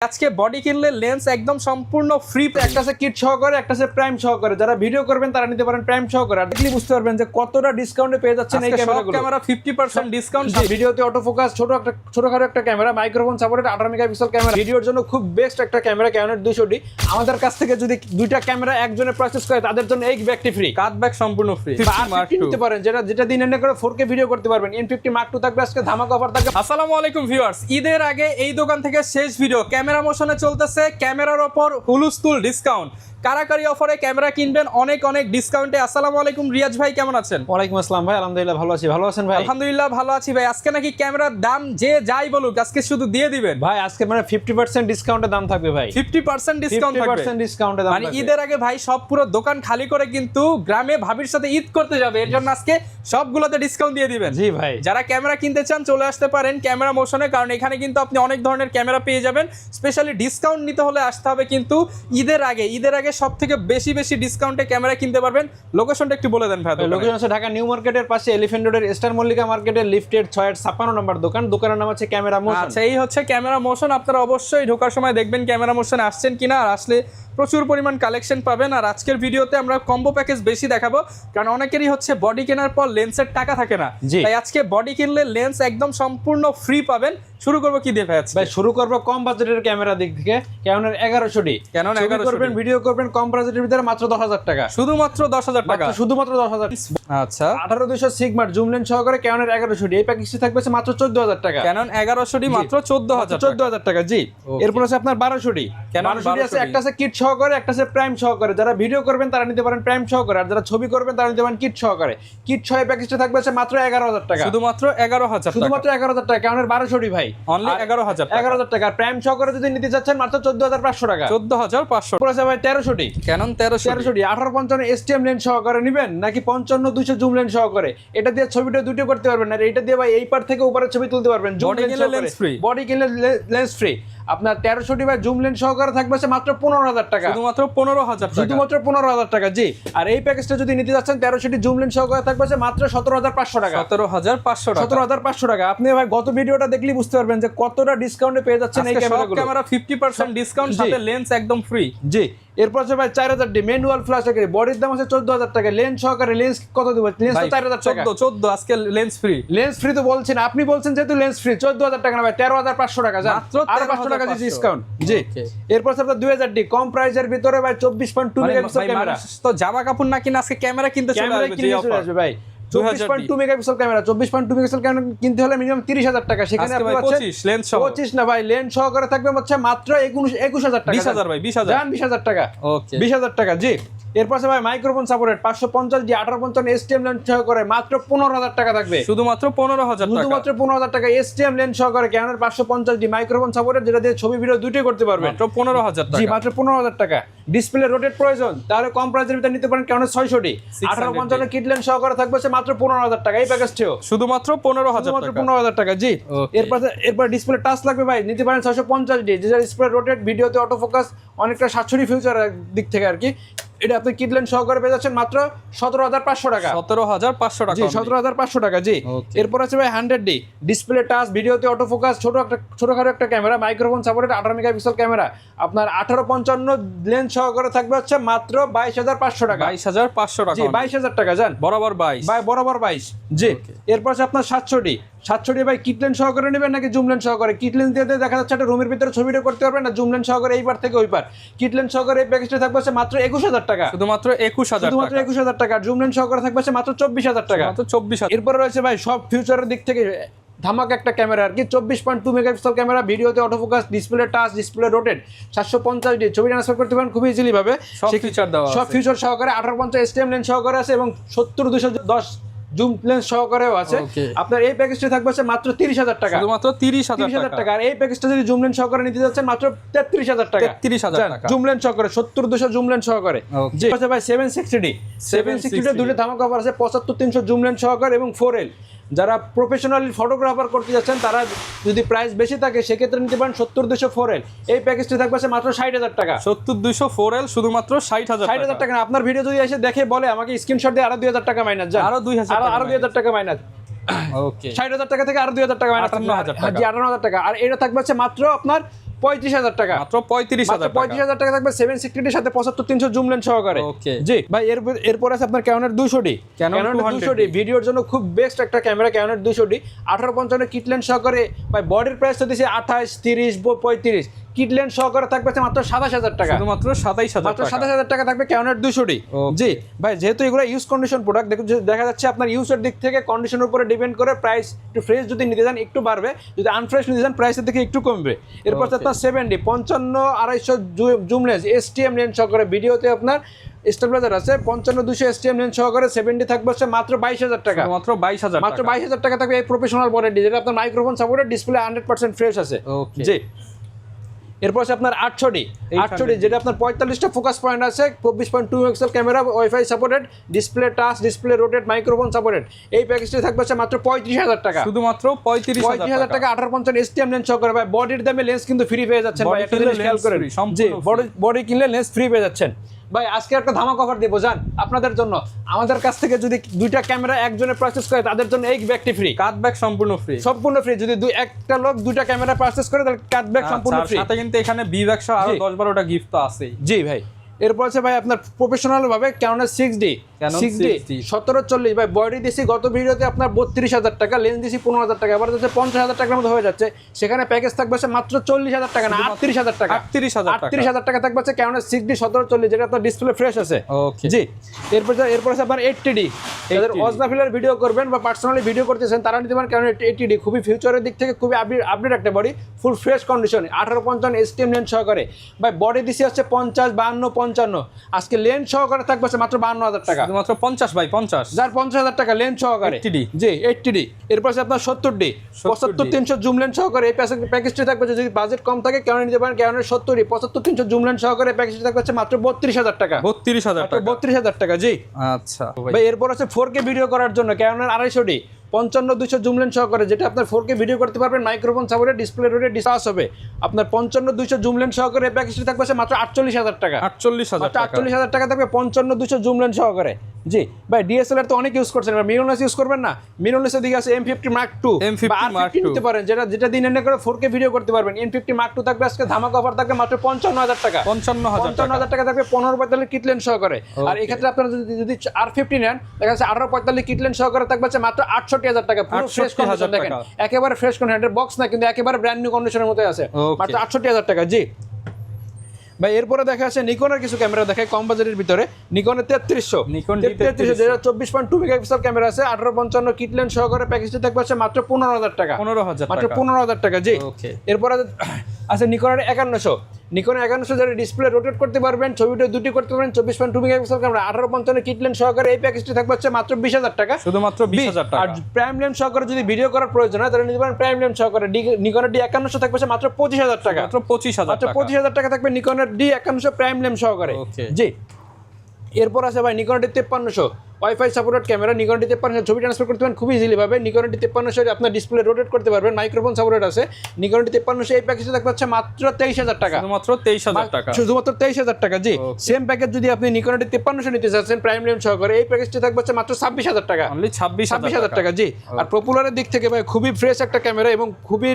আজকে বডি কিনলে লেন্স একদম সম্পূর্ণ ফ্রি, একটা আছে কিট সহকারে, একটা আছে প্রাইম সহকারে। যারা ভিডিও করবেন তারা নিতে পারেন প্রাইম সহকারে। আর দেখলে বুঝতে পারবেন যে কতটা ডিসকাউন্টে পেয়ে যাচ্ছেন এই ক্যামেরাগুলো। ক্যামেরা 50% ডিসকাউন্ট, ভিডিওতে অটো ফোকাস, ছোটখাটো একটা camera, microphone supported 18 megapixel camera. ভিডিওর জন্য খুব বেস্ট একটা ক্যামেরা ক্যানন 200D। আমাদের কাছ থেকে যদি দুইটা ক্যামেরা একজনে পারচেজ করে তাদের জন্য এই ব্যাগটি ফ্রি, কাট ব্যাক সম্পূর্ণ ফ্রি। নিতে পারেন যেটা দিন এনে করে 4K ভিডিও করতে পারবেন। N50 Mark II থাকবে, আজকে ধামাকা অফার থাকবে। আসসালামু আলাইকুম ভিউয়ার্স, ঈদের আগে এই দোকান থেকে শেষ ভিডিও ক্যামেরা মোশনে চলতেছে ক্যামেরার ওপর হুলস্থুল ডিসকাউন্ট। কারাকারি অফারে ক্যামেরা কিনবেন অনেক অনেক ডিসকাউন্টে। আসসালামু আলাইকুম রিয়াজ ভাই, কেমন আছেন? ওয়ালাইকুম আসসালাম ভাই, আলহামদুলিল্লাহ ভালো আছি। ভালো আছেন ভাই? আলহামদুলিল্লাহ ভালো আছি ভাই। আজকে নাকি ক্যামেরার দাম যে যাই বলুক আজকে শুধু দিয়ে দিবেন ভাই। আজকে মানে 50% ডিসকাউন্টে দাম থাকবে ভাই। 50% ডিসকাউন্ট থাকবে, 50% ডিসকাউন্টে দাম মানে থাকবে। ঈদের আগে ভাই সব পুরো দোকান খালি করে কিন্তু গ্রামে ভাবির সাথে ঈদ করতে যাবে, এর জন্য আজকে সবগুলোতে ডিসকাউন্ট দিয়ে দিবেন। জি ভাই, যারা ক্যামেরা কিনতে চান চলে আসতে পারেন ক্যামেরা মোশনে, কারণ এখানে কিন্তু আপনি অনেক ধরনের ক্যামেরা পেয়ে যাবেন। স্পেশালি ডিসকাউন্ট নিতে হলে আসতে হবে কিন্তু ঈদের আগে সব থেকে বেশি ডিসকাউন্টে ক্যামেরা কিনতে পারবেন। লোকেশনটা একটু বলে দেন ভাই। লোকেশন আছে ঢাকা নিউ মার্কেটের পাশে এলিফ্যান্ট রোডের স্টার মল্লিকা মার্কেটের লিফটের 656 নম্বর দোকান। দোকানের নাম হচ্ছে ক্যামেরা মোশন। আচ্ছা, এই হচ্ছে ক্যামেরা মোশন। আপনারা অবশ্যই ঢোকার সময় দেখবেন ক্যামেরা মোশনে আসছেন কিনা, আর আসলে প্রচুর পরিমাণ কালেকশন পাবেন। আর আজকের ভিডিওতে আমরা কম্বো প্যাকেজ বেশি দেখাবো, কারণ অনেকেরই হচ্ছে বডি কেনার পর লেন্সের টাকা থাকে না। তাই আজকে বডি কিনলে লেন্স একদম সম্পূর্ণ ফ্রি পাবেন। শুরু করবো কি দিয়ে ভাই? শুরু করবো কম বাজেটের ক্যামেরা দিক থেকে, ক্যাননের 1100D। ক্যানন 1100D করবেন, ভিডিও করবেন কম বাজেটের ভিতরে মাত্র 10,000 টাকা, শুধুমাত্র 10,000 টাকা, শুধুমাত্র 10,000। আচ্ছা, 18200 সিগমার জুম লেন্স সহকারে ক্যাননের 1100D। এই প্যাকেজটি থাকবে মাত্র 14,000 টাকা। ক্যানন 1100D মাত্র 14,000 টাকা। জি, এরপর আছে আপনার 1200D। 1200D আছে, একটা আছে কিট সহকারে, একটা আছে প্রাইম সহকারে। যারা ভিডিও করবেন তারা নিতে পারেন প্রাইম সহকারে, আর যারা ছবি করবেন তারা নিতে পারেন কিট সহকারে। কিট সহ প্যাকেজটা থাকবে মাত্র 11,000 টাকা, শুধুমাত্র 11,000, শুধুমাত্র 11,000 টাকা। ক্যাননের 1200D ভাই, অনলি 11,000 টাকা। প্রাইম সহকারে যদি নিতে চাচ্ছেন মাত্র 14,500 টাকা, 14,500। এরপর আছে ভাই 1300D। Canon 1300D 1855 STM lens সহকারে নিবেন নাকি 55-200 জুম লেন্স সহকারে? এটা দিয়ে ছবিটা দুটো করতে পারবেন, আর এটা দিয়ে ভাই এই পার থেকে উপরের ছবি তুলতে পারবেন। বডি কিনলে লেন্স ফ্রি, বডি কিনলে লেন্স ফ্রি। আপনার 1300D ভাই জুম লেন্স সহকারে থাকবে মাত্র 15,000 টাকা, শুধুমাত্র 15,000 টাকা, শুধুমাত্র 15,000 টাকা। জি, আর এই প্যাকেজটা যদি নিতে যাচ্ছেন 1300D জুম লেন্স সহকারে থাকবে মাত্র 17,500 টাকা, 17,500 টাকা, 17,500 টাকা। আপনি ভাই গত ভিডিওটা দেখলেই বুঝতে পারবেন যে কতটা ডিসকাউন্টে পেয়ে যাচ্ছেন এই ক্যামেরাগুলো। ক্যামেরা 50% ডিসকাউন্ট, সাথে লেন্স একদম ফ্রি। জি, এরপর আছে ভাই 4000D ম্যানুয়াল ফ্ল্যাশ আছে, বডির দাম আছে 14,000 টাকা। লেন্স সহকারে লেন্স কত দিব? লেন্স তো 4,000 টাকা। 14 আজকে লেন্স ফ্রি। লেন্স ফ্রি তো বলছেন আপনি, বলছেন যেহেতু লেন্স ফ্রি 14,000 টাকা না ভাই, 13,500 টাকা। মাত্র আর 500 টাকা ডিসকাউন্ট। জি, এরপর আছে আপনার 2000D কম প্রাইসের ভিতরে ভাই 24.2 মেগাপিক্সেল ক্যামেরা। তো জামা কাপড় না কিনে আজকে ক্যামেরা কিনতে চলে আসবে ভাই। 24.2 মেগাপিক্সেল ক্যামেরা, 24.2 মেগাপিক্সেল ক্যামেরা কিনতে হলে মিনিমাম 30,000 টাকা। সেখানে আপনি পাচ্ছেন 25 লেন্স সহ, 25 না ভাই, লেন্স সহকারে থাকবে মাত্র 21,000 টাকা। 20,000 ভাই, 20,000 জান 20,000 টাকা। ওকে, 20,000 টাকা। জি, এরপর আছে ভাই microphone supported 550D 1855 STM lens সহকারে মাত্র 15,000 টাকা থাকবে, শুধুমাত্র 15,000 টাকা, শুধুমাত্র 15,000 টাকা। STM লেন্স সহকারে ক্যাননের 550D মাইক্রোফোন সাপোর্টেড, যেটা দিয়ে ছবি ভিডিও দুটোই করতে পারবেন, মাত্র 15,000 টাকা। জি, মাত্র 15,000 টাকা। ডিসপ্লে রোটেট প্রয়োজন তাহলে কম প্রাইসের ভিতরে নিতে পারেন ক্যানন 600D 1855 কিট লেন্স সহকারে থাকবে মাত্র 15,000 টাকা। এই প্যাকেজটিও শুধুমাত্র 15,000 টাকা, 15,000 টাকা। জি, এরপর ডিসপ্লে টাচ লাগবে ভাই, নিতে পারেন 650D, যেটা ডিসপ্লে রোটেট, ভিডিওতে অটো ফোকাস, অনেকটা সাশ্রয়ী ফিউচার দিক থেকে আর কি। এটা আপনি কিট লেন্স সহকারে পেয়ে যাচ্ছেন মাত্র 17,500 টাকা, 17,500 টাকা। জি, 17,500 টাকা। জি, এরপর আছে ভাই 100D ডিসপ্লে টাচ, ভিডিওতে অটো ফোকাস, ছোটখাটো একটা camera, microphone supported 18 megapixel camera. আপনার 1855 লেন্স সহকারে থাকবে মাত্র 22,500 টাকা, 22,500 টাকা। জি, 22,000 টাকা। জান বরাবর 22 ভাই, বরাবর 22। জি, এরপর আছে আপনার 700D ভাই কিট লেন্স সহকারে নেবেন নাকি জুম লেন্স সহকারে? কিট লেন্স দিয়ে দেখা যাচ্ছে একটা রুমের ভিতরে ছবিটা করতে পারবেন না, জুম লেন্স সহকারে এই পার থেকে ওই পার। কিট লেন্স সহকারে এই প্যাকেজটা থাকবে মাত্র 21,000 টাকা, শুধুমাত্র 21,000 শুধুমাত্র 21,000 টাকা। জুম লেন্স সহকারে থাকবে মাত্র 24,000 টাকা, মাত্র 24,000। এরপর রয়েছে ভাই সব ফিউচারের দিক থেকে ধামাকা একটা ক্যামেরা আর কি, 24.2 মেগাপিক্সেল ক্যামেরা, ভিডিওতে auto focus, display touch, display rotate, 750D ছবি ট্রান্সফার করতে পারেন খুব ইজিলি ভাবে। সব ফিচার দেওয়া আছে, সব ফিচার সহকারে 1850 STM লেন্স সহকারে আছে এবং 70-210 জুম লেন্স সহকারেও আছে। আপনার এই প্যাকেজটা থাকবে মাত্র 30,000 টাকা, শুধুমাত্র 30,000 টাকা। আর এই প্যাকেজটা যদি জুম লেন্স সহকারে নিতে যাচ্ছেন মাত্র 33,000 টাকা, 33,000 টাকা জুম লেন্স সহকারে, 70-200 জুম লেন্স সহকারে। জি, আছে ভাই 760D 760 দুটো ধামাকা অফার আছে, 75-300 জুম লেন্স সহকারে এবং 4L। যারা প্রফেশনাল ফটোগ্রাফার করতে যাচ্ছেন তারা যদি প্রাইস বেশি থাকে সেক্ষেত্রে নিতে পারেন 70-200 4L। এই প্যাকেজটি থাকবে মাত্র 60,000 টাকা, 70-200 4L শুধুমাত্র 60,000 টাকা। আপনার ভিডিও যদি এসে দেখে বলে আমাকে স্ক্রিনশট দিয়ে আরো 2,000 টাকা মাইনাস, আরো 2,000 টাকা মাইনাস। ওকে 60,000 টাকা থেকে আরো 2,000 টাকা মাইনাস, 58,000 টাকা। জি 58,000 টাকা। আর এটা থাকবে মাত্র আপনার 35,000 টাকা, মাত্র 35,000 টাকা। 35,000 টাকা থাকবে 760 সাথে 75-300 জুম লেন্স সহকারে। ওকে জি ভাই, এরপর আছে আপনার ক্যাননের 200D। ক্যাননের 200D ভিডিওর জন্য খুব বেস্ট একটা ক্যামেরা, ক্যাননের 200D 1855 কিট লেন্স সহকারে। ভাই বডির প্রাইস তো দিছে 28, 30, 35, কিট লেন্স সহকারে থাকবে মাত্র 27,000 টাকা, শুধুমাত্র 27,000 মাত্র টাকা। 27,000 টাকা থাকবে ক্যাননের 200D। জি ভাই, যেহেতু এগুলো ইউজ কন্ডিশন প্রোডাক্ট, দেখা যাচ্ছে আপনার ইউজের দিক থেকে কন্ডিশনের উপরে ডিপেন্ড করে প্রাইস একটু ফ্রেশ যদি নিতে যান একটু বাড়বে, যদি আনফ্রেশ নিতে যান প্রাইসের দিকে একটু কমবে। এরপর আপনার 7D 55-250 zoom lens STM lens সহকারে। ভিডিওতে আপনার স্টেবিলাইজার আছে 55-200 STM লেন্স সহকারে। 7D থাকবে মাত্র 22,000 টাকা, মাত্র 22,000 মাত্র 22,000 টাকা থাকবে এই প্রফেশনাল বডি, যেটা আপনার মাইক্রোফোন সাপোর্টেড, ডিসপ্লে 100% ফ্রেশ আছে। ওকে জি। এরপর আছে আপনার 800D, যেটা আপনার 45টা ফোকাস পয়েন্ট আছে, 24.2 megapixel camera, wifi supported, display touch, display rotate, microphone supported. এই প্যাকেজটি থাকবে মাত্র 35,000 টাকা, শুধুমাত্র 35,000 টাকা। 1855 STM লেন্স সহকারে। ভাই বডির দামে লেন্স কিন্তু ফ্রি পেয়ে যাচ্ছেন ভাই, একটা জিনিস খেয়াল করেন। জি, বডি কিনলে লেন্স ফ্রি পেয়ে যাচ্ছেন। ভাই আজকে একটা ধামাকা অফার দেবো জান আপনাদের জন্য। আমাদের কাছ থেকে যদি দুইটা ক্যামেরা একজনের পারচেজ করে তাদের জন্য এই ব্যাগটি ফ্রি, কাট ব্যাগ সম্পূর্ণ ফ্রি, সম্পূর্ণ ফ্রি। যদি একটা লোক দুইটা ক্যামেরা পারচেজ করে তাহলে কাট ব্যাগ সম্পূর্ণ ফ্রি। সাথে কিন্তু এখানে বি ব্যাগ সহ আরো 10-12টা গিফট তো আছেই। জি ভাই। এরপর আছে ভাই আপনার প্রফেশনাল ভাবে ক্যানন 6D 1740। ভাই বডি দিছি গত ভিডিওতে আপনার 32,000 টাকা, লেন্স দিছি 15,000 টাকা, এবার যাচ্ছে 50,000 টাকার মতো হয়ে যাচ্ছে। সেখানে প্যাকেজ থাকবে মাত্র 40,000 টাকা না 38,000 টাকা। 38,000 টাকা থাকবে ক্যানন 6D 1740, যেটা আপনার ডিসপ্লে ফ্রেশ আছে। ওকে জি। এরপর আছে আপনার 80D, যাদের অজনাফিলার ভিডিও করবেন বা পার্সোনালি ভিডিও করতেছেন তারা নিতে পারেন ক্যানন 80D। খুবই ফিউচারের দিক থেকে খুবই আপডেট একটা body, full fresh condition, 1855 STM lens সহকারে। ভাই বডি দিছি হচ্ছে 50, 52, 55, আজকে লেন্স সহকারে থাকবে মাত্র 52,000 টাকা, মাত্র 50 বাই 50, যার 50,000 টাকা লেন্স সহকারে। 80D জি 80D। এরপর আছে আপনার 70D 75-300 জুম লেন্স সহকারে। এই প্যাকেজটি থাকবে যদি বাজেট কম থাকে ক্যানন নিতে পারেন ক্যাননের 70D 75-300 জুম লেন্স সহকারে। প্যাকেজটি থাকবে মাত্র 32,000 টাকা, 32,000 টাকা, 32,000 টাকা। জি আচ্ছা ভাই। এরপর আছে 4K ভিডিও করার জন্য ক্যাননের 250D 55-200 জুম লেন্স সহকারে, যেটা আপনার 4K ভিডিও করতে পারবেন, microphone supported, display rotate, display হবে আপনার 55-200 জুম লেন্স সহকারে। এই প্যাকেজটি থাকবে মাত্র 48,000 টাকা, 48,000 টাকা, 48,000 টাকা থাকবে 55-200 জুম লেন্স সহকারে। জি ভাই। ডিএসএলআর তো অনেক ইউজ করছেন, এবার মিররলেস ইউজ করবেন না, মিররলেসের দিকে আছে M50 Mark II বা R50 নিতে পারেন, যেটা দিন এনে করে 4K ভিডিও করতে পারবেন। M50 Mark II থাকবে আজকে ধামাকা অফার থাকবে মাত্র 55,000 টাকা, 55,000 টাকা থাকবে 15-45 কিট লেন্স সহকারে। আর এই ক্ষেত্রে আপনারা যদি R50 নেন দেখা যাচ্ছে 18-45 কিট লেন্স সহকারে থাকবে মাত্র 68,000 টাকা, পুরো ফ্রেশ কন্ডিশন। দেখেন একেবারে ফ্রেশ কন্ডিশন, এটা বক্স না কিন্তু একেবারে ব্র্যান্ড নিউ কন্ডিশনের মতো আছে, মাত্র 68,000 টাকা। জি ভাই। এরপরে দেখা আছে নিকনের কিছু ক্যামেরা দেখায় কম বাজেটের ভিতরে। নিকনের 3300, নিকন D3300 যেটা 24.2 মেগাপিক্সেল ক্যামেরা আছে, 1855 কিট লেন্স সহকারে। প্যাকেজটি থাকবে মাত্র 15,000 টাকা, 15,000 মাত্র 15,000 টাকা। জি। এরপরে আছে নিকনের 5100, নিকনের 5100 যেটা ডিসপ্লে রোটেট করতে পারবেন, ছবিটা দুটি করতে পারবেন, 24.2 মেগাপিক্সেল ক্যামেরা, 1855 কিট লেন্স সহকারে। এই প্যাকেজটি থাকবে মাত্র 20,000 টাকা, শুধুমাত্র 20,000 টাকা। আর প্রাইম লেন্স সহকারে যদি ভিডিও করার প্রয়োজন হয় তাহলে নিতে পারেন প্রাইম লেন্স সহকারে। নিকনের D5100 থাকবে মাত্র 25,000 টাকা, মাত্র 25,000 মাত্র 25,000 টাকা থাকবে নিকনের D5100 প্রাইম লেন্স সহকারে। জি। এরপর আছে ভাই Nikon D5300 wifi supported camera. Nikon D5300 ছবি ট্রান্সফার করতে পারেন খুব ইজিলি ভাবে। নিকন D5300 আপনার ডিসপ্লে রোটেট করতে পারবেন, মাইক্রোফোন সাপোর্টেড আছে। নিকন D5300 এই প্যাকেজে থাকবে মাত্র 23,000 টাকা, শুধুমাত্র 23,000 টাকা, শুধুমাত্র 23,000 টাকা। জি। সেম প্যাকেজ যদি আপনি নিকন D5300 নিতে চাচ্ছেন প্রাইম লেন্স সহকারে, এই প্যাকেজটি থাকবে মাত্র 26,000 টাকা, অনলি 26,000 টাকা। জি। আর পপুলারের দিক থেকে ভাই খুবই ফ্রেশ একটা ক্যামেরা এবং খুবই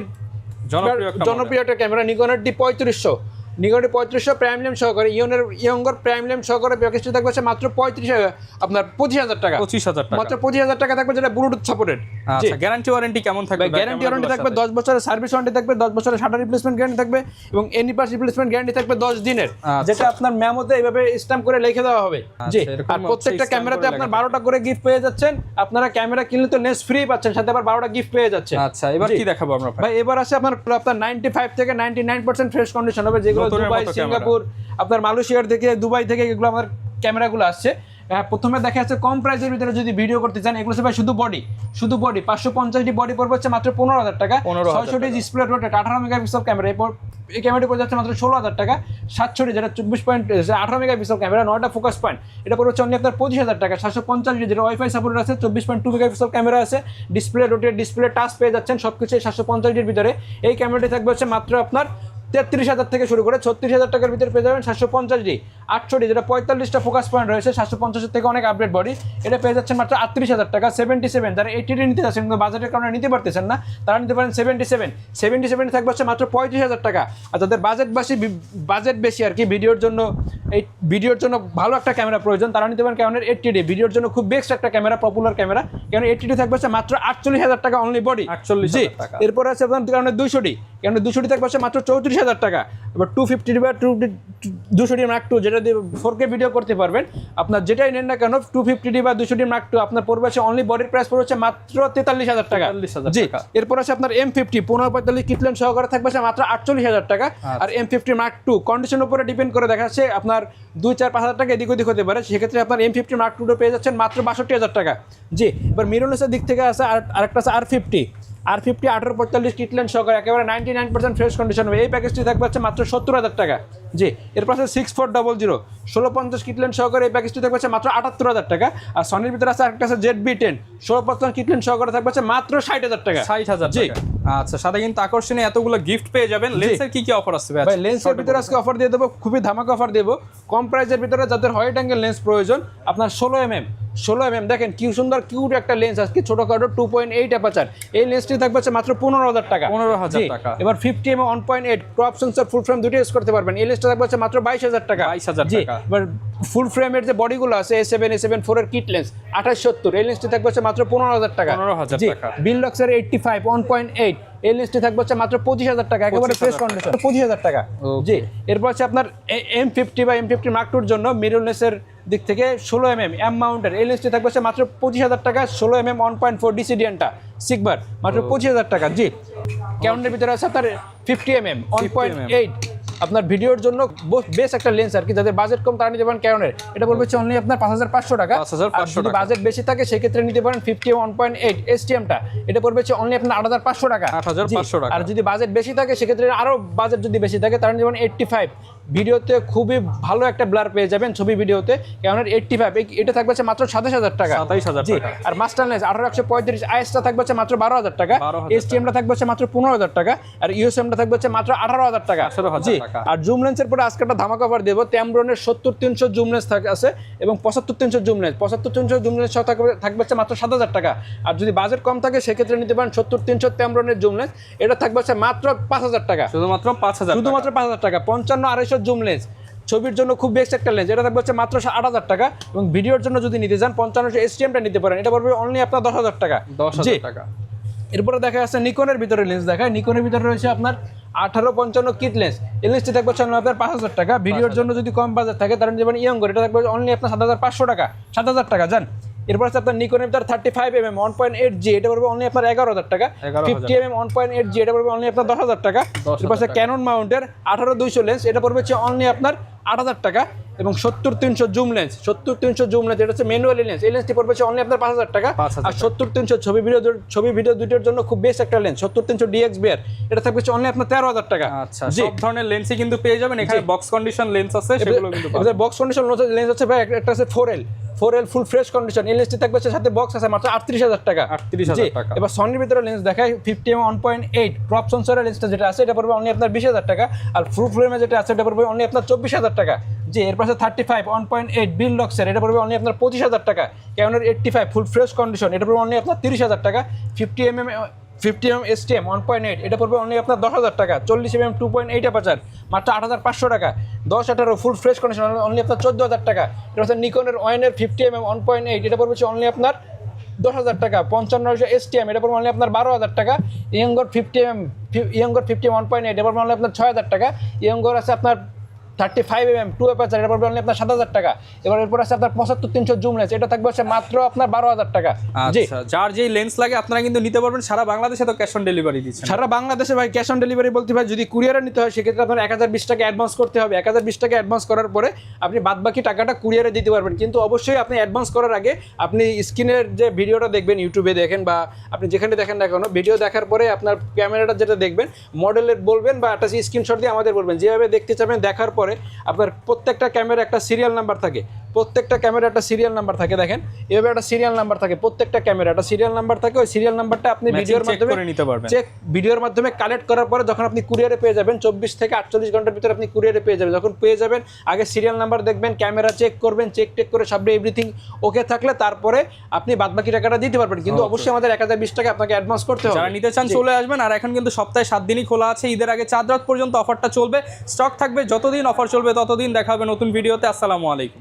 জনপ্রিয় একটা ক্যামেরা, নিকনের D3500, Nikon D3500 prime lens সহকারে, ইয়ঙ্গর প্রাইম লেন্স সহকারে। প্যাকেজটি থাকবে মাত্র 25,000 টাকা, 25,000 টাকা, মাত্র 25,000 টাকা থাকবে, যেটা ব্লুটুথ সাপোর্টেড। আচ্ছা গ্যারান্টি ওয়ারেন্টি কেমন থাকবে? গ্যারান্টি ওয়ারেন্টি থাকবে 10 বছরের, সার্ভিস ওয়ারেন্টি থাকবে 10 বছরের, শাটার রিপ্লেসমেন্ট গ্যারান্টি থাকবে এবং এনি পার্টস রিপ্লেসমেন্ট গ্যারান্টি থাকবে 10 দিনের, যেটা আপনার মেমোতে এইভাবে স্ট্যাম্প করে লিখে দেওয়া হবে। জি। আর প্রত্যেকটা ক্যামেরাতে আপনার 12টা করে গিফট পেয়ে যাচ্ছেন। আপনারা ক্যামেরা কিনলে তো লেন্স ফ্রি পাচ্ছেন, সাথে আবার 12টা গিফট পেয়ে যাচ্ছেন। আচ্ছা এবার কি দেখাবো আমরা ভাই? এবার আছে আপনার 95 থেকে 99% ফ্রেশ কন্ডিশন হবে, যেগুলো দুবাই, সিঙ্গাপুর, আপনার মালয়েশিয়ার থেকে, দুবাই থেকে এগুলো আমার ক্যামেরাগুলো আসছে। প্রথমে দেখা যাচ্ছে কম প্রাইসের ভিতরে যদি ভিডিও করতে চান, এগুলো ভাই শুধু বডি 550 বডি পড়বে মাত্র 15,000 টাকা। 600 ডিসপ্লে রোটেট 18 মেগাপিক্সেল ক্যামেরা, এই ক্যামেরাটি পড়ে যাচ্ছে মাত্র 16,000 টাকা। 700 যেটা 18 মেগাপিক্সেল ক্যামেরা, 9টা ফোকাস পয়েন্ট, এটা পড়বে অনলি আপনার 25,000 টাকা। 750 যেটা ওয়াইফাই সাপোর্ট আছে, 24.2 মেগাপিক্সেল ক্যামেরা আছে, ডিসপ্লে রোটেট, ডিসপ্লে টাচ পেয়ে যাচ্ছেন সবকিছু 750 এর ভিতরে। এই ক্যামেরাটি থাকবে মাত্র আপনার 33,000 থেকে শুরু করে 36,000 টাকার ভিতরে পেয়ে যাবেন 750D 800D, যেটা 45টা ফোকাস পয়েন্ট রয়েছে, 750 থেকে অনেক আপডেট বডি, এটা পেয়ে যাচ্ছেন মাত্র 38,000 টাকা। 77, যারা 80D নিতে যাচ্ছেন কিন্তু বাজেটের কারণে নিতে পারতেছেন না, তারা নিতে পারেন 77 থাকবে হচ্ছে মাত্র 35,000 টাকা। আর যাদের বাজেট বেশি আর কি, ভিডিওর জন্য ভালো একটা ক্যামেরা প্রয়োজন, তারা নিতে পারেন ক্যানোনের 80D, ভিডিওর জন্য খুব বেস্ট একটা camera, popular camera. Canon 80D থাকবে হচ্ছে মাত্র 48,000 টাকা অনলি বডি। 48,000 টাকা। এরপর আছে আপনার ক্যানোনের 200D থাকবে হচ্ছে মাত্র 34,000 টাকা। এবার 250D বা 200D Mark II, যেটা দিয়ে 4K ভিডিও করতে পারবেন, আপনার যেটাই নেন না কেন 250D বা 200D Mark II আপনার পড়বে হচ্ছে অনলি বডির প্রাইস পড়বে হচ্ছে মাত্র 43,000 টাকা। 43,000 জি। টাকা। এরপর আছে আপনার M50 1545 কিট লেন্স সহকারে থাকবে হচ্ছে মাত্র 48,000 টাকা। আর M50 Mark II কন্ডিশনের উপরে ডিপেন্ড করে দেখা যাচ্ছে আপনার 2-4-5,000 টাকা এদিক ওদিক হতে পারে, সেক্ষেত্রে আপনার M50 Mark II পেয়ে যাচ্ছেন মাত্র 62,000 টাকা। জি। এবার মিররলেসের দিক থেকে আছে আরেকটা আছে R50 1845 কিট লেন্স সহকারে একেবারে 99% ফ্রেশ কন্ডিশন হবে, এই প্যাকেজটি থাকবে হচ্ছে মাত্র 70,000 টাকা। জি। এরপর আছে 6400 1650 কিট লেন্স সহকারে এই প্যাকেজটি থাকবে হচ্ছে মাত্র 78,000 টাকা। আর সনির ভিতরে আছে আরেকটা আছে ZB10 1650 কিট লেন্স সহকারে থাকবে হচ্ছে মাত্র 60,000 টাকা। 60,000 টাকা। আচ্ছা, সাথে কিন্তু আকর্ষণীয় এতগুলো গিফট পেয়ে যাবেন। লেন্সের কি অফার আছে ভাই? লেন্সের ভিতরে আজকে অফার দিয়ে দেবো, খুবই ধামাকা অফার দেবো। কম প্রাইসের ভিতরে যাদের হোয়াইট অ্যাঙ্গেল লেন্স প্রয়োজন, আপনার 16mm দেখেন কি সুন্দর কিউট একটা লেন্স, আজকে ছোটখাটো 2.8 অ্যাপারচার, এই লেন্সটি থাকবে হচ্ছে মাত্র 15,000 টাকা। 15,000 টাকা। এবার 50mm 1.8 ক্রপ সেন্সর ফুল ফ্রেম দুটো ইউজ করতে পারবেন, এই লেন্সটা থাকবে হচ্ছে মাত্র 22,000 টাকা। 22,000 জি। টাকা। এবার ফুল ফ্রেমের যে বডিগুলো আছে A7 A7 এর কিট লেন্স 2870, এই লেন্সটি থাকবে হচ্ছে মাত্র 15,000 টাকা। 15,000 টাকা। বিলডক্সের 85 1.8, এই লিস্টে থাকবে হচ্ছে মাত্র 25,000 টাকা, একেবারে ফ্রেশ কন্ডিশন 25,000 টাকা। জি। এরপর হচ্ছে আপনার M50 বা M50 Mark II জন্য মিররলেসের দিক থেকে 16mm এম মাউন্টের এই লিস্টে থাকবে হচ্ছে মাত্র 25,000 টাকা। 16mm 1.4 ডিসিডিয়ানটা সিগবার মাত্র 25,000 টাকা। জি। ক্যানোনের ভিতরে আছে আপনার 50mm 1.8, আপনার ভিডিওর জন্য বেস্ট একটা লেন্স আর কি, যাদের বাজেট কম তারা নিতে পারেন ক্যানোনের, এটা পড়বে হচ্ছে অনলি আপনার 5,500 টাকা। 5,500 যদি টাকা। বাজেট বেশি থাকে সেক্ষেত্রে নিতে পারেন 50mm 1.8 STMটা, এটা পড়বে হচ্ছে অনলি আপনার 8,500 টাকা। 8,500 টাকা। আর যদি বাজেট বেশি থাকে সেক্ষেত্রে আরো বাজেট যদি বেশি থাকে তাহলে যেমন 85, ভিডিওতে খুবই ভালো একটা ব্লার পেয়ে যাবেন ছবি ভিডিওতে, কারণ 85 এটা থাকবে হচ্ছে মাত্র 27,000 টাকা। 27,000 জি। টাকা। আর মাস্টার লেন্স 1835 আইএসটা থাকবে হচ্ছে মাত্র 12,000 টাকা, 12,000 এসটিএমটা থাকবে হচ্ছে মাত্র 15,000 টাকা, আর ইউএসএমটা থাকবে হচ্ছে মাত্র 18,000 টাকা। 18,000 জি। টাকা। আর জুম লেন্সের পরে আজকে একটা ধামাকা অফার দেবো, Tamron's 70-300 জুম লেন্স আছে এবং 75-300 জুম লেন্স, 75-300 জুম লেন্স সহ থাকবে হচ্ছে মাত্র 7,000 টাকা। আর যদি বাজেট কম থাকে সেক্ষেত্রে নিতে পারেন 70-300 Tamron's জুম লেন্স, এটা থাকবে হচ্ছে মাত্র 5,000 টাকা। শুধুমাত্র 5,000 শুধুমাত্র 5,000 টাকা। 55-250 জুম লেন্স ছবির জন্য খুব বেস্ট একটা লেন্স, এটা থাকবে হচ্ছে মাত্র 8,000 টাকা। এবং ভিডিওর জন্য যদি নিতে চান 55 STMটা নিতে পারেন, এটা পড়বে অনলি আপনার 10,000 টাকা। 10,000 টাকা। এরপরে দেখা যাচ্ছে নিকনের ভিতরে লেন্স দেখায়, নিকনের ভিতরে রয়েছে আপনার 1855 কিট লেন্স, এই লেন্সটি থাকবে হচ্ছে আপনার 5,000 টাকা। ভিডিওর জন্য যদি কম বাজেট থাকে তাহলে যেমন ইয়ঙ্গর, এটা থাকবে অনলি আপনার 7,500 টাকা, 7,000 টাকা যান। এরপর আছে আপনার নিকনের ভিতরে 35mm 1.8G, এটা পড়বে অনলি আপনার 11,000 টাকা। 50mm 1.8G, এটা পড়বে অনলি আপনার 10,000 টাকা। এরপর আছে ক্যানন মাউন্টের 18-200 লেন্স, এটা পড়বে হচ্ছে অনলি আপনার 8,000 টাকা। এবং 70-300 জুম লেন্স, 70-300 জুম লেন্স, এটা হচ্ছে ম্যানুয়ালি লেন্স, এই লেন্সটি পড়বে হচ্ছে অনলি আপনার 5,000 টাকা। আর 70-300 ছবি ভিডিও দুটোর জন্য খুব বেস্ট একটা লেন্স 70-300 DXBR, এটা থাকবে হচ্ছে অনলি আপনার 13,000 টাকা। আচ্ছা, সব ধরনের লেন্সই কিন্তু পেয়ে যাবেন এখানে। বক্স কন্ডিশন লেন্স আছে, সেগুলো কিন্তু পাবেন। বক্স কন্ডিশন লেন্স আছে ভাই, একটা আছে 4L ফুল ফ্রেশ কন্ডিশন, এই লেন্সটি থাকবে সাথে বক্স আছে মাত্র 38,000 টাকা। 38,000 টাকা। এবার সনির ভিতরে লেন্স দেখায় 50mm 1.8 ক্রপ সেন্সরের লেন্সটা যেটা আছে এটা পড়বে অনলি আপনার 20,000 টাকা। আর ফুল ফ্রেমে যেটা আছে এটা পড়বে অনলি আপনার 24,000 টাকা। জি। এরপর আছে 35 1.8 বিলডক্সের, এটা পড়বে অনলি আপনার 25,000 টাকা। ক্যানোনের 85 ফুল ফ্রেশ কন্ডিশন, এটা পড়বে অনলি আপনার 30,000 টাকা। 50mm STM 1.8, এটা পড়বে অনলি আপনার 10,000 টাকা। 40mm 2.8 অ্যাপারচার মাত্র 8,500 টাকা। 10-18 ফুল ফ্রেশ কন্ডিশন অনলি আপনার 14,000 টাকা। এটা হচ্ছে নিকনের ওয়ানের 50mm 1.8, এটা পড়বে অনলি আপনার 10,000 টাকা। 55 STM, এটা পড়বে অনলি আপনার 12,000 টাকা। ইয়ঙ্গর 50mm 1.8, এটা পড়বে অনলি আপনার 6,000 টাকা। ইয়ঙ্গর আছে আপনার 35mm 2 অ্যাপারচার, এটা পড়বে অনলি আপনার 7,000 টাকা। এরপর আছে আপনার 75-300 জুম লেন্স, এটা থাকবে হচ্ছে মাত্র আপনার 12,000 টাকা। আচ্ছা, যার যেই লেন্স লাগে আপনারা কিন্তু নিতে পারবেন। সারা বাংলাদেশে তো ক্যাশ অন ডেলিভারি দিচ্ছেন। সারা বাংলাদেশে ভাই ক্যাশ অন ডেলিভারি বলতে ভাই যদি কুরিয়ারে নিতে হয় সেক্ষেত্রে আপনার 1,020 টাকা অ্যাডভান্স করতে হবে। 1,020 টাকা অ্যাডভান্স করার পরে আপনি বাদবাকি টাকাটা কুরিয়ারে দিতে পারবেন, কিন্তু অবশ্যই আপনি অ্যাডভান্স করার আগে আপনি স্ক্রিনের যে ভিডিওটা দেখবেন, ইউটিউবে দেখেন বা আপনি যেখানে দেখেন না কেন, ভিডিও দেখার পরে আপনার ক্যামেরাটা যেটা দেখবেন মডেলের বলবেন বা একটা স্ক্রিনশট দিয়ে আমাদের বলবেন, যেভাবে দেখতে চাবেন। দেখার পরে আপনার প্রত্যেকটা ক্যামেরা একটা সিরিয়াল নাম্বার থাকে, প্রত্যেকটা ক্যামেরা একটা সিরিয়াল নাম্বার থাকে, দেখেন এভাবে একটা সিরিয়াল নাম্বার থাকে, প্রত্যেকটা ক্যামেরা একটা সিরিয়াল নাম্বার থাকে। ওই সিরিয়াল নাম্বারটা আপনি ভিডিওর মাধ্যমে নিতে পারবেন, ভিডিওর মাধ্যমে কালেক্ট করার পরে যখন আপনি কুরিয়ারে পেয়ে যাবেন 24 থেকে 48 ঘন্টার ভিতরে আপনি কুরিয়ারে পেয়ে যাবেন। যখন পেয়ে যাবেন আগে সিরিয়াল নাম্বার দেখবেন, ক্যামেরা চেক করবেন, চেক করে সব এভরিথিং ওকে থাকলে তারপরে আপনি বাদবাকি টাকাটা দিতে পারবেন। কিন্তু অবশ্যই আমাদের 1020 টাকা আপনাকে অ্যাডভান্স করতে হবে। যারা নিতে চান চলে আসবেন। আর এখন কিন্তু সপ্তাহে 7 দিনই খোলা আছে, ঈদের আগে চাঁদ রাত পর্যন্ত অফারটা চলবে, স্টক থাকবে যতদিন অফার চলবে ততদিন। দেখা হবে নতুন ভিডিওতে। আসসালামু আলাইকুম।